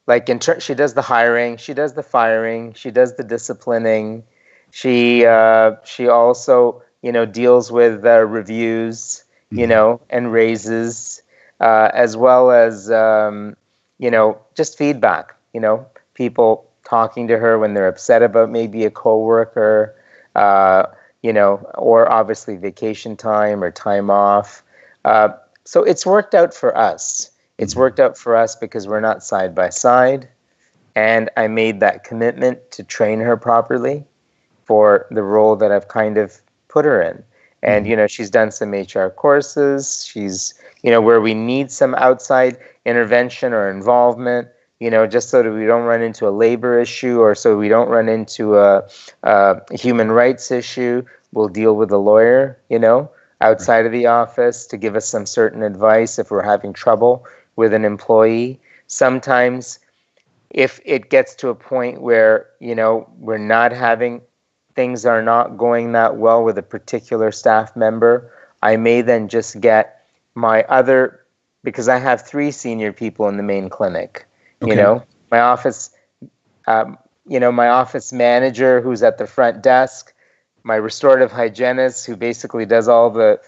like she does the hiring, she does the firing, she does the disciplining, she also, you know, deals with reviews, you know, and raises, as well as, you know, just feedback, you know, people talking to her when they're upset about maybe a coworker, you know, or obviously vacation time or time off. So it's worked out for us. It's worked out for us because we're not side by side. And I made that commitment to train her properly for the role that I've kind of put her in. And, you know, she's done some HR courses. She's, you know, where we need some outside intervention or involvement, you know, just so that we don't run into a labor issue, or so we don't run into a human rights issue, we'll deal with a lawyer, you know, outside of the office to give us some certain advice if we're having trouble with an employee. Sometimes if it gets to a point where, you know, things are not going that well with a particular staff member, I may then just get because I have 3 senior people in the main clinic. Okay. You know, my office manager who's at the front desk, my restorative hygienist who basically does all the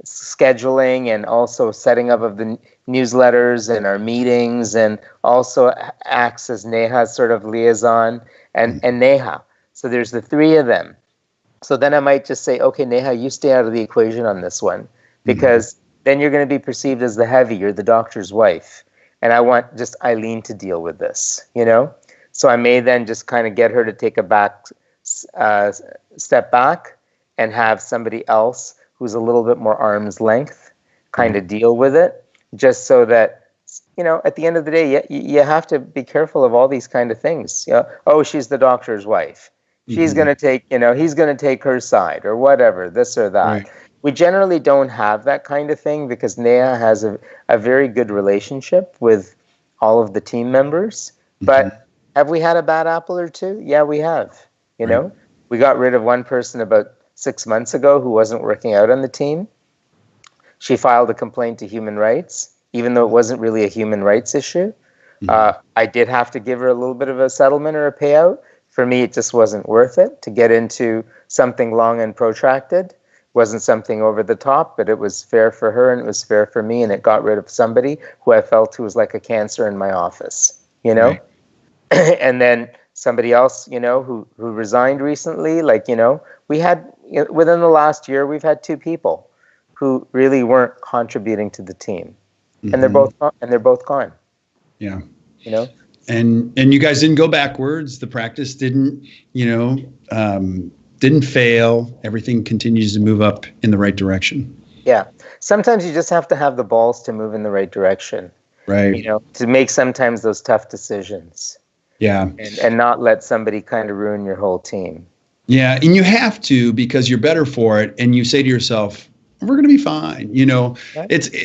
scheduling and also setting up of the newsletters and our meetings, and also acts as Neha's sort of liaison, and Neha. So there's the 3 of them. So then I might just say, okay, Neha, you stay out of the equation on this one, because then you're going to be perceived as the heavy, you're the doctor's wife. And I want just Eileen to deal with this, you know? So I may then just kind of get her to take a step back and have somebody else who's a little bit more arm's length kind of deal with it, just so that, you know, at the end of the day, you have to be careful of all these kind of things. You know, oh, she's the doctor's wife. She's going to take, he's going to take her side or whatever, this or that. Right. We generally don't have that kind of thing because Nea has a very good relationship with all of the team members. But have we had a bad apple or two? Yeah, we have. Right. We got rid of one person about 6 months ago who wasn't working out on the team. She filed a complaint to human rights, even though it wasn't really a human rights issue. I did have to give her a little bit of a settlement or a payout. For me, it just wasn't worth it to get into something long and protracted. Wasn't something over the top, but it was fair for her and it was fair for me, and it got rid of somebody who I felt who was like a cancer in my office, Right. And then somebody else, who resigned recently, we had, within the last year, we've had 2 people who really weren't contributing to the team. And they're both gone. Yeah. And you guys didn't go backwards. The practice didn't, didn't fail. Everything continues to move up in the right direction. Yeah. Sometimes you just have to have the balls to move in the right direction. Right. To make sometimes those tough decisions. Yeah. And not let somebody kind of ruin your whole team. Yeah. And you have to, because you're better for it. And you say to yourself, we're going to be fine.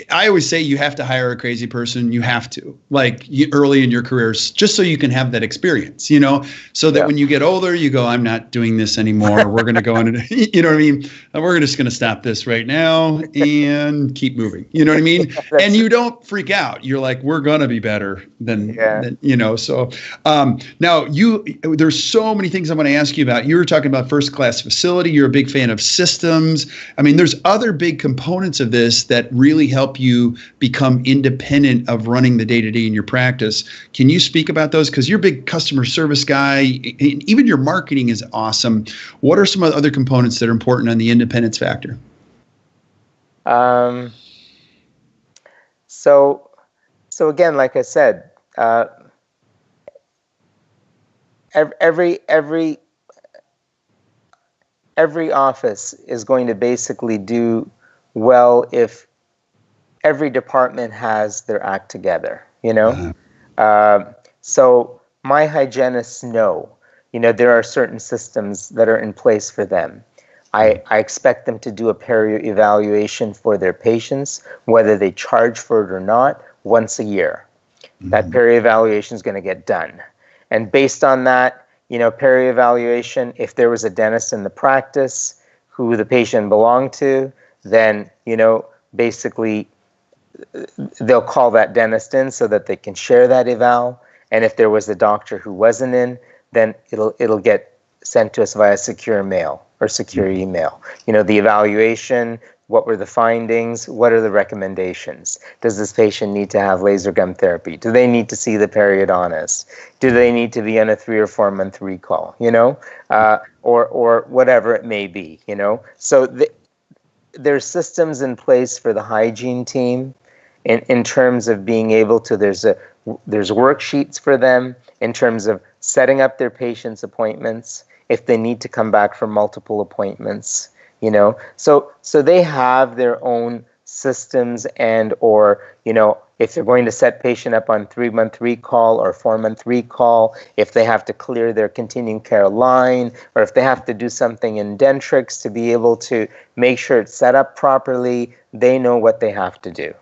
I always say you have to hire a crazy person. You have to, early in your careers, just so you can have that experience, so that when you get older, you go, I'm not doing this anymore. We're going to go into, you know what I mean? We're just going to stop this right now and keep moving. You know what I mean? And you don't freak out. You're like, we're going to be better than so now there's so many things I'm going to ask you about. You were talking about first class facility. You're a big fan of systems. I mean, there's other big components of this that really help you become independent of running the day-to-day in your practice. Can you speak about those? Because you're a big customer service guy, and even your marketing is awesome. What are some other components that are important on the independence factor? So again, like I said, every office is going to basically do well if every department has their act together, So my hygienists know, there are certain systems that are in place for them. I expect them to do a peri-evaluation for their patients, whether they charge for it or not, once a year. That peri-evaluation is going to get done. And based on that, peri-evaluation, if there was a dentist in the practice who the patient belonged to, then, basically they'll call that dentist in so that they can share that eval. And if there was a doctor who wasn't in, then it'll get sent to us via secure mail or secure email. The evaluation, what were the findings, what are the recommendations? Does this patient need to have laser gum therapy? Do they need to see the periodontist? Do they need to be on a 3 or 4 month recall, or whatever it may be, So there's systems in place for the hygiene team in terms of being able to, there's worksheets for them in terms of setting up their patients' appointments if they need to come back for multiple appointments, So they have their own systems and or, if they're going to set patient up on 3 month recall or 4 month recall, if they have to clear their continuing care line, or if they have to do something in Dentrix to be able to make sure it's set up properly, they know what they have to do.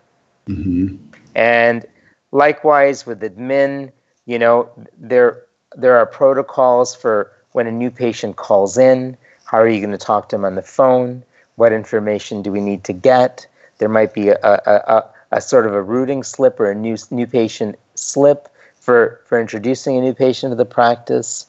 And likewise with admin, there are protocols for when a new patient calls in. How are you going to talk to them on the phone? What information do we need to get? There might be a sort of a routing slip or a new patient slip for introducing a new patient to the practice,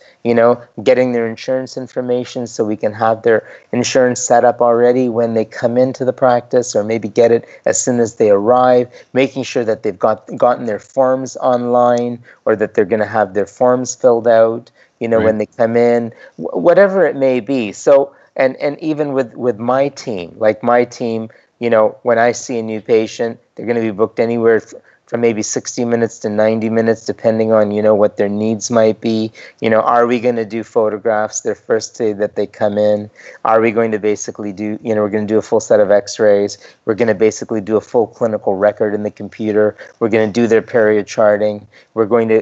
getting their insurance information so we can have their insurance set up already when they come into the practice, or maybe get it as soon as they arrive, making sure that they've gotten their forms online, or that they're going to have their forms filled out, when they come in, whatever it may be. So, and even with my team, when I see a new patient, they're going to be booked anywhere from maybe 60 minutes to 90 minutes, depending on, what their needs might be. Are we going to do photographs their first day that they come in? Are we going to basically do, we're going to do a full set of x-rays. We're going to basically do a full clinical record in the computer. We're going to do their period charting. We're going to,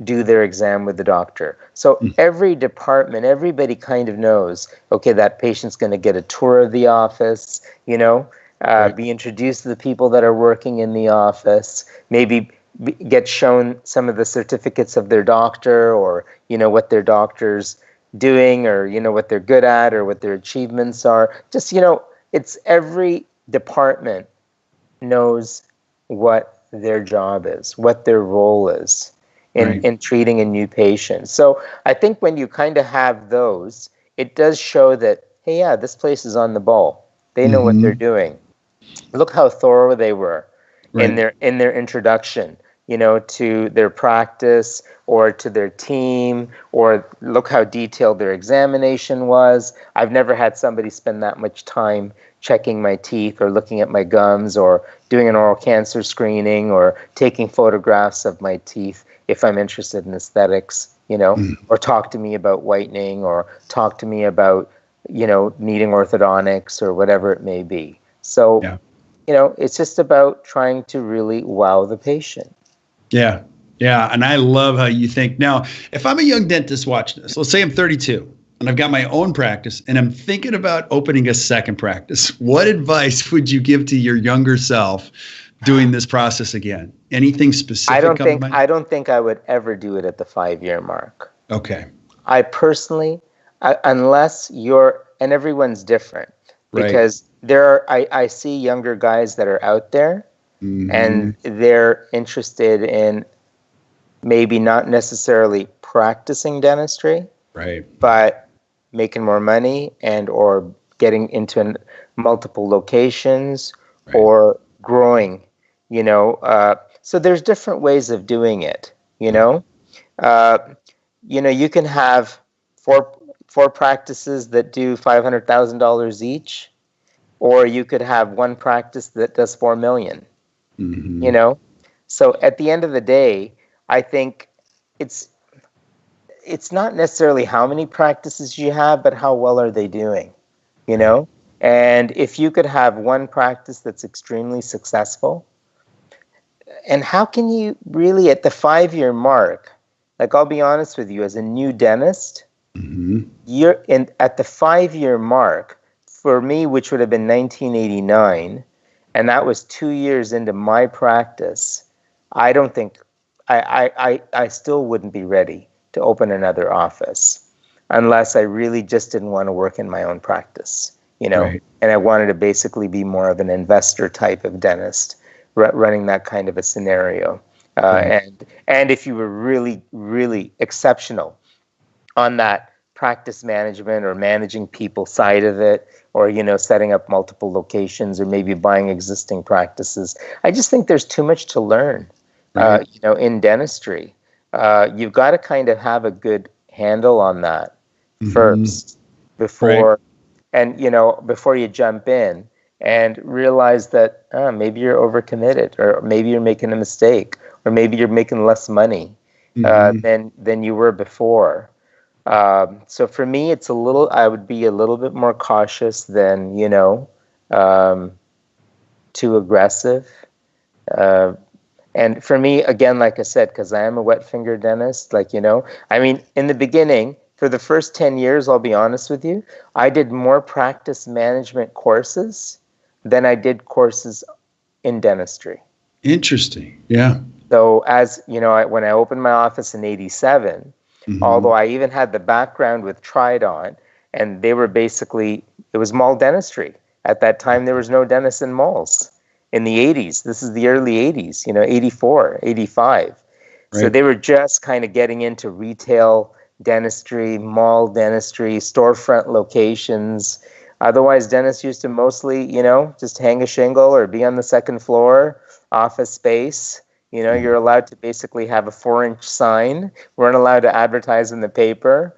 do their exam with the doctor. So every department, everybody kind of knows, okay, that patient's going to get a tour of the office, be introduced to the people that are working in the office, maybe get shown some of the certificates of their doctor, or, what their doctor's doing, or, what they're good at, or what their achievements are. Just, it's every department knows what their job is, what their role is in treating a new patient. So I think when you kind of have those, it does show that, hey, yeah, this place is on the ball. They know what they're doing. Look how thorough they were in their introduction, to their practice or to their team, or look how detailed their examination was. I've never had somebody spend that much time checking my teeth, or looking at my gums, or doing an oral cancer screening, or taking photographs of my teeth if I'm interested in aesthetics, or talk to me about whitening, or talk to me about, needing orthodontics, or whatever it may be. So, it's just about trying to really wow the patient. Yeah. Yeah. And I love how you think. Now, if I'm a young dentist watching this, let's say I'm 32 and I've got my own practice and I'm thinking about opening a second practice, what advice would you give to your younger self doing this process again? Anything specific? I don't think I would ever do it at the 5-year mark. Okay. I personally, unless and everyone's different, because I see younger guys that are out there, and they're interested in maybe not necessarily practicing dentistry, but making more money, and or getting into multiple locations, or growing, so there's different ways of doing it, you can have four practices that do $500,000 each, or you could have one practice that does $4 million. So at the end of the day, I think it's not necessarily how many practices you have, but how well are they doing, And if you could have one practice that's extremely successful, and how can you really, at the 5-year mark, like, I'll be honest with you, as a new dentist, you're at the 5-year mark, for me, which would have been 1989, and that was 2 years into my practice, I don't think, I still wouldn't be ready to open another office unless I really just didn't want to work in my own practice, and I wanted to basically be more of an investor type of dentist, running that kind of a scenario. And if you were really, really exceptional on that practice management or managing people side of it, or, setting up multiple locations, or maybe buying existing practices. I just think there's too much to learn, in dentistry. You've got to kind of have a good handle on that first before, and, before you jump in and realize that maybe you're overcommitted, or maybe you're making a mistake, or maybe you're making less money than you were before. So for me, I would be a little bit more cautious than, too aggressive. And for me, again, like I said, because I am a wet finger dentist, in the beginning, for the first 10 years, I'll be honest with you, I did more practice management courses than I did courses in dentistry. Interesting. Yeah. So as, when I opened my office in 87, although I even had the background with Trident, and they were basically, it was mall dentistry. At that time, there was no dentists in malls. In the 80s, this is the early 80s, 84, 85. So they were just kind of getting into retail dentistry, mall dentistry, storefront locations. Otherwise, dentists used to mostly, just hang a shingle or be on the second floor, office space. You're allowed to basically have a 4-inch sign. Weren't allowed to advertise in the paper.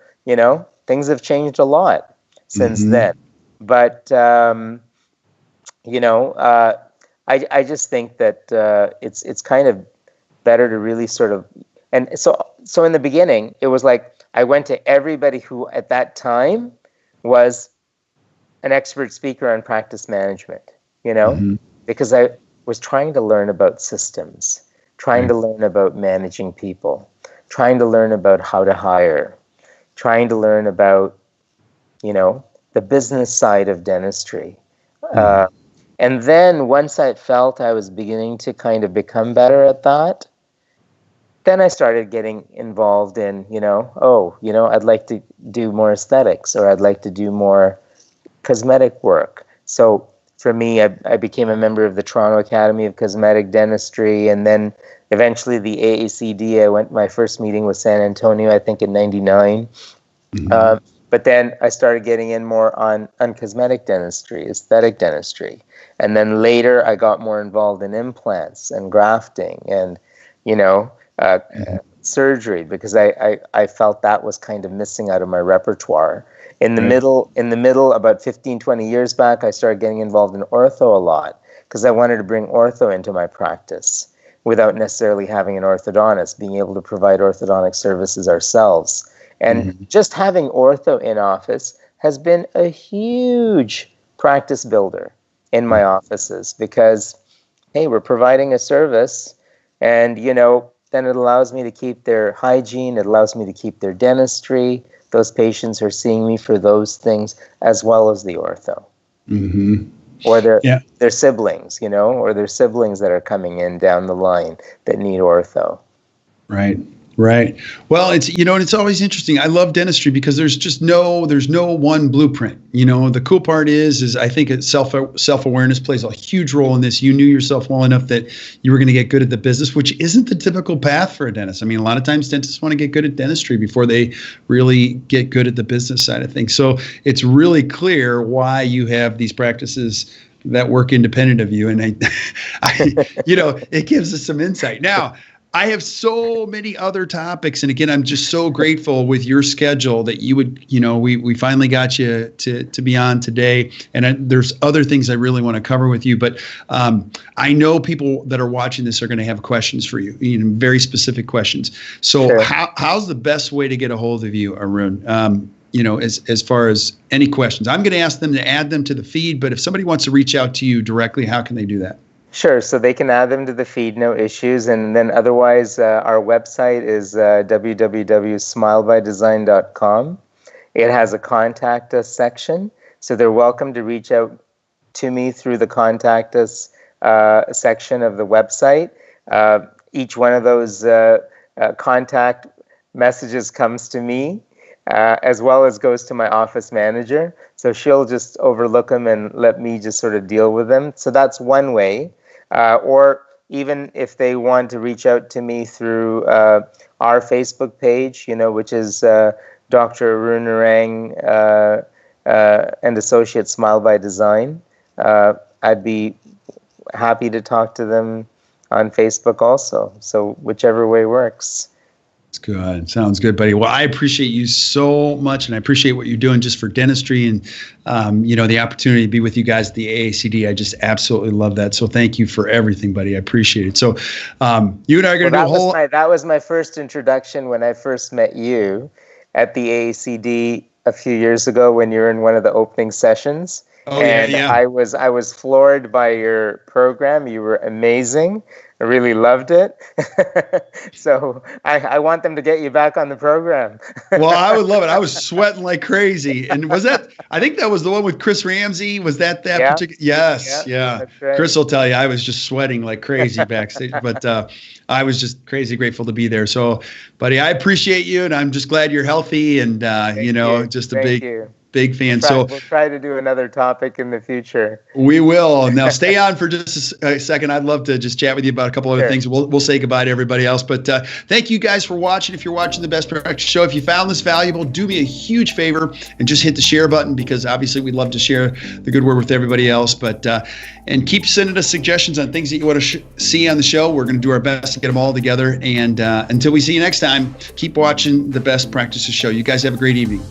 Things have changed a lot since then. But, I just think that it's kind of better to really sort of, and so in the beginning, it was like I went to everybody who at that time was an expert speaker on practice management, because I was trying to learn about systems, trying to learn about managing people, trying to learn about how to hire, trying to learn about, the business side of dentistry. And then once I felt I was beginning to kind of become better at that, then I started getting involved in, I'd like to do more aesthetics, or I'd like to do more cosmetic work. So for me, I became a member of the Toronto Academy of Cosmetic Dentistry, and then eventually the AACD. My first meeting was San Antonio, I think in '99. But then I started getting in more on cosmetic dentistry, aesthetic dentistry. And then later I got more involved in implants and grafting and, surgery, because I felt that was kind of missing out of my repertoire. In the middle, about 15, 20 years back, I started getting involved in ortho a lot because I wanted to bring ortho into my practice without necessarily having an orthodontist, being able to provide orthodontic services ourselves. And just having ortho in office has been a huge practice builder in my offices because, hey, we're providing a service, and, then it allows me to keep their hygiene. It allows me to keep their dentistry. Those patients are seeing me for those things as well as the ortho. Or their siblings, or their siblings that are coming in down the line that need ortho. Right. Well, it's always interesting. I love dentistry because there's no one blueprint. The cool part is I think self-awareness plays a huge role in this. You knew yourself well enough that you were going to get good at the business, which isn't the typical path for a dentist. I mean, a lot of times dentists want to get good at dentistry before they really get good at the business side of things. So it's really clear why you have these practices that work independent of you. And it gives us some insight. Now, I have so many other topics. And again, I'm just so grateful with your schedule that you would, we finally got you to be on today. And there's other things I really want to cover with you. But I know people that are watching this are going to have questions for you, very specific questions. So sure. How's the best way to get a hold of you, Arun? As far as any questions, I'm going to ask them to add them to the feed. But if somebody wants to reach out to you directly, how can they do that? Sure. So they can add them to the feed, no issues. And then otherwise, our website is www.smilebydesign.com. It has a contact us section. So they're welcome to reach out to me through the contact us section of the website. Each one of those contact messages comes to me, as well as goes to my office manager. So she'll just overlook them and let me just sort of deal with them. So that's one way. Or even if they want to reach out to me through our Facebook page, which is Dr. Arun Narang and Associates Smile by Design, I'd be happy to talk to them on Facebook also. So whichever way works. Good. Sounds good, buddy. Well, I appreciate you so much, and I appreciate what you're doing just for dentistry and, the opportunity to be with you guys at the AACD. I just absolutely love that. So thank you for everything, buddy. I appreciate it. So you and I are going to do a whole... That was my first introduction when I first met you at the AACD a few years ago when you were in one of the opening sessions. Oh, yeah. I was floored by your program. You were amazing. I really loved it. So I want them to get you back on the program. Well, I would love it. I was sweating like crazy. And I think that was the one with Chris Ramsey. Was that particular? Yes. Yeah. That's right. Chris will tell you, I was just sweating like crazy backstage, but I was just crazy grateful to be there. So, buddy, I appreciate you, and I'm just glad you're healthy and, just a big fan. We'll try to do another topic in the future. We will. Now stay on for just a second. I'd love to just chat with you about a couple other things. We'll say goodbye to everybody else. But thank you guys for watching. If you're watching the Best Practice Show, if you found this valuable, do me a huge favor and just hit the share button, because obviously we'd love to share the good word with everybody else. But and keep sending us suggestions on things that you want to see on the show. We're going to do our best to get them all together. And until we see you next time, keep watching the Best Practices Show. You guys have a great evening.